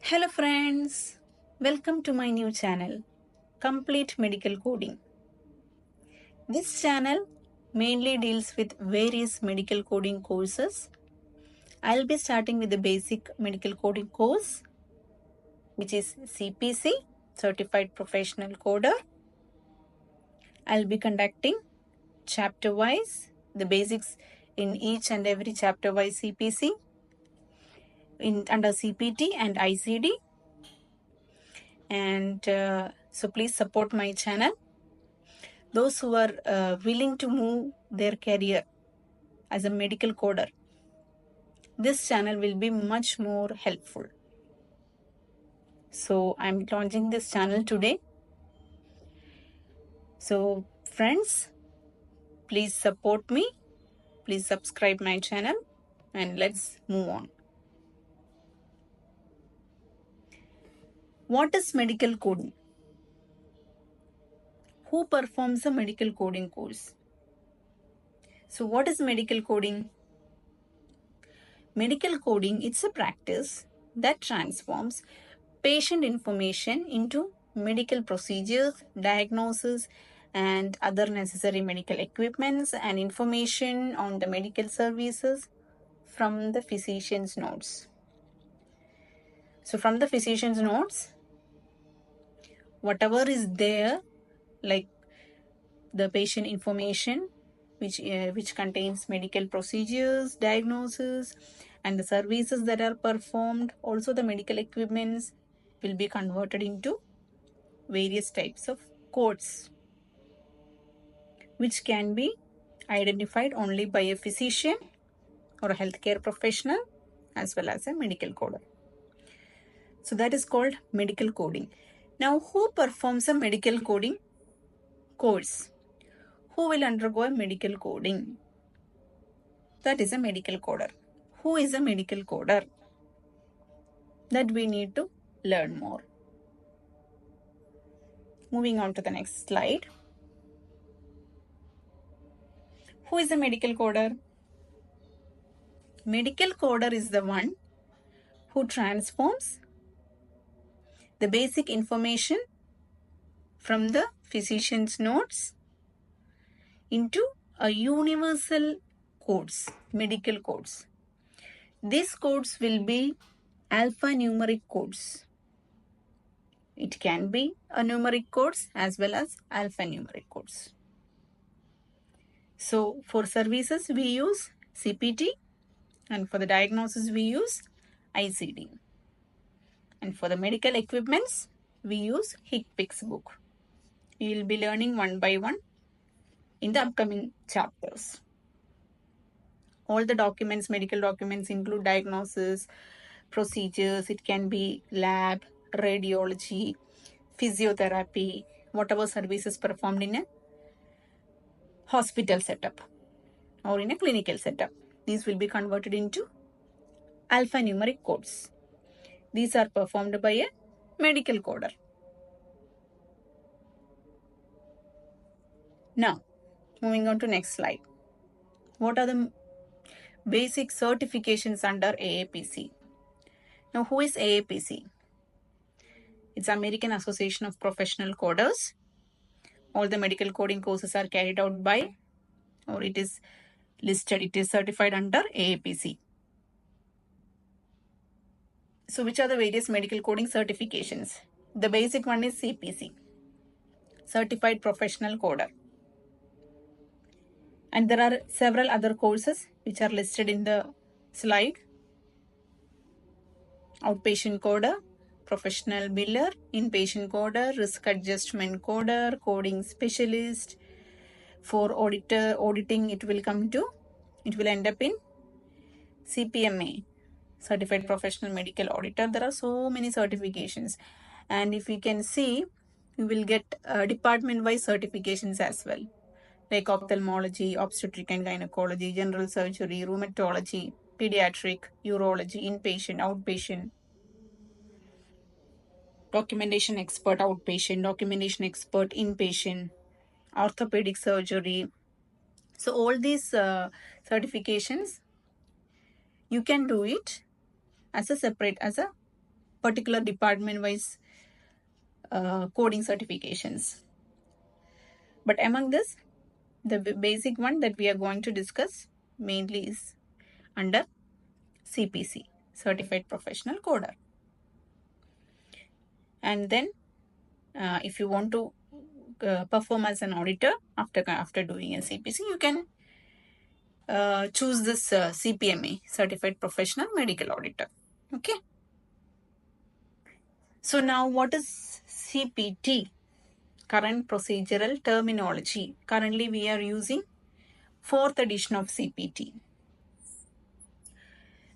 Hello friends, welcome to my new channel, Complete Medical Coding. This channel mainly deals with various medical coding courses. I'll be starting with the basic medical coding course, which is CPC, Certified Professional Coder. I'll be conducting chapter-wise, the basics in each and every chapter-wise CPC, under CPT and ICD. And so please support my channel. Those who are willing to move their career as a medical coder, this channel will be much more helpful. So I'm launching this channel today. So friends, please support me. Please subscribe my channel and let's move on. What is medical coding? Who performs a medical coding course? So what is medical coding? Medical coding, it's a practice that transforms patient information into medical procedures, diagnosis, and other necessary medical equipments and information on the medical services from the physician's notes. So from the physician's notes, whatever is there, like the patient information, which contains medical procedures, diagnosis, and the services that are performed, also the medical equipments will be converted into various types of codes, which can be identified only by a physician or a healthcare professional as well as a medical coder. So that is called medical coding. Now, who performs a medical coding course? Who will undergo a medical coding? That is a medical coder. Who is a medical coder? That we need to learn more. Moving on to the next slide. Who is a medical coder? Medical coder is the one who transforms the basic information from the physician's notes into a universal codes, medical codes. These codes will be alphanumeric codes. It can be a numeric codes as well as alphanumeric codes. So for services we use CPT, and for the diagnosis we use ICD. And for the medical equipments we use HCPCS book. We will be learning one by one in the upcoming chapters. All the documents, medical documents, include diagnosis, procedures. It can be lab, radiology, physiotherapy, whatever services performed in a hospital setup or in a clinical setup. These will be converted into alphanumeric codes. These are performed by a medical coder. Now, moving on to next slide. What are the basic certifications under AAPC? Now, who is AAPC? It's American Association of Professional Coders. All the medical coding courses are carried out by, or it is listed, it is certified under AAPC. So which are the various medical coding certifications? The basic one is CPC, Certified Professional Coder. And there are several other courses which are listed in the slide. Outpatient coder, professional biller, inpatient coder, risk adjustment coder, coding specialist. For auditing, it will end up in CPMA, Certified Professional Medical Auditor. There are so many certifications, and if you can see, you will get department-wise certifications as well, like ophthalmology, obstetric and gynecology, general surgery, rheumatology, pediatric, urology, inpatient, outpatient, documentation expert outpatient, documentation expert inpatient, orthopedic surgery. So all these certifications, you can do it as a separate, as a particular department-wise coding certifications. But among this, the basic one that we are going to discuss mainly is under CPC, Certified Professional Coder. And then if you want to perform as an auditor after doing a CPC, you can choose this CPMA, Certified Professional Medical Auditor. Okay. So now what is CPT? Current procedural terminology. Currently we are using 4th edition of CPT.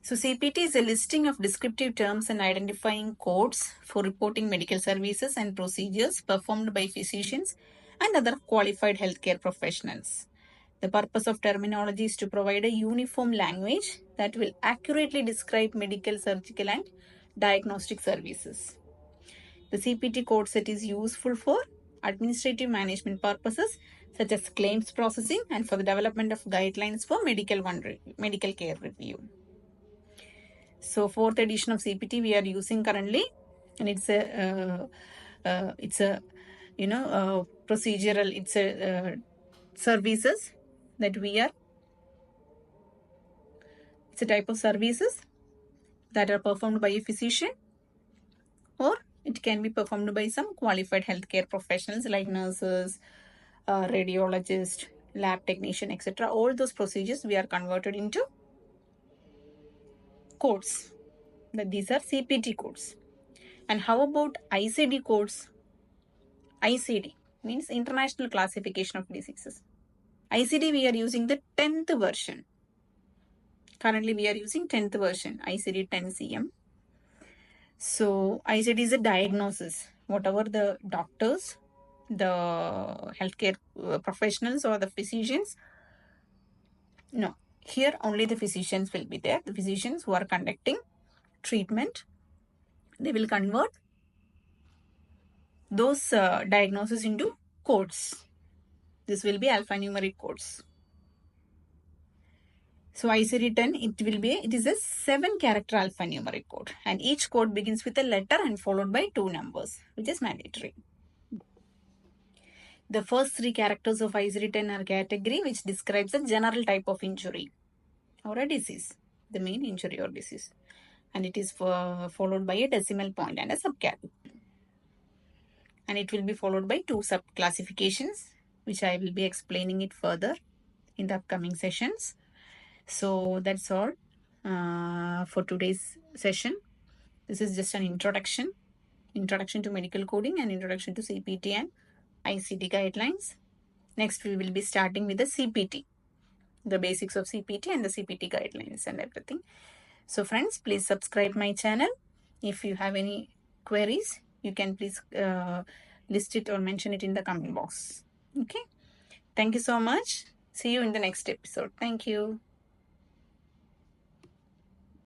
So CPT is a listing of descriptive terms and identifying codes for reporting medical services and procedures performed by physicians and other qualified healthcare professionals. The purpose of terminology is to provide a uniform language that will accurately describe medical, surgical, and diagnostic services. The CPT code set is useful for administrative management purposes such as claims processing and for the development of guidelines for medical care review. So 4th edition of CPT we are using currently, and it's a procedural, it's a services that it's a type of services that are performed by a physician, or it can be performed by some qualified healthcare professionals like nurses, radiologists, lab technician, etc. All those procedures we are converted into codes. That these are CPT codes. And how about ICD codes? ICD means International Classification of Diseases. ICD we are using the 10th version. Currently we are using 10th version, ICD 10 CM. So ICD is a diagnosis. Whatever the doctors, the healthcare professionals or the physicians, no, here only the physicians will be there. The physicians who are conducting treatment, they will convert those diagnoses into codes. This will be alphanumeric codes. So ICD 10, it is a 7-character alphanumeric code, and each code begins with a letter and followed by 2 numbers, which is mandatory. The first 3 characters of ICD 10 are category, which describes a general type of injury or a disease, the main injury or disease, and it is followed by a decimal point and a subcategory. And it will be followed by 2 sub-classifications, which I will be explaining it further in the upcoming sessions. So that's all for today's session. This is just an introduction to medical coding and introduction to CPT and ICD guidelines. Next, we will be starting with the CPT, the basics of CPT and the CPT guidelines and everything. So friends, please subscribe my channel. If you have any queries, you can please list it or mention it in the comment box. Okay. Thank you so much. See you in the next episode. Thank you.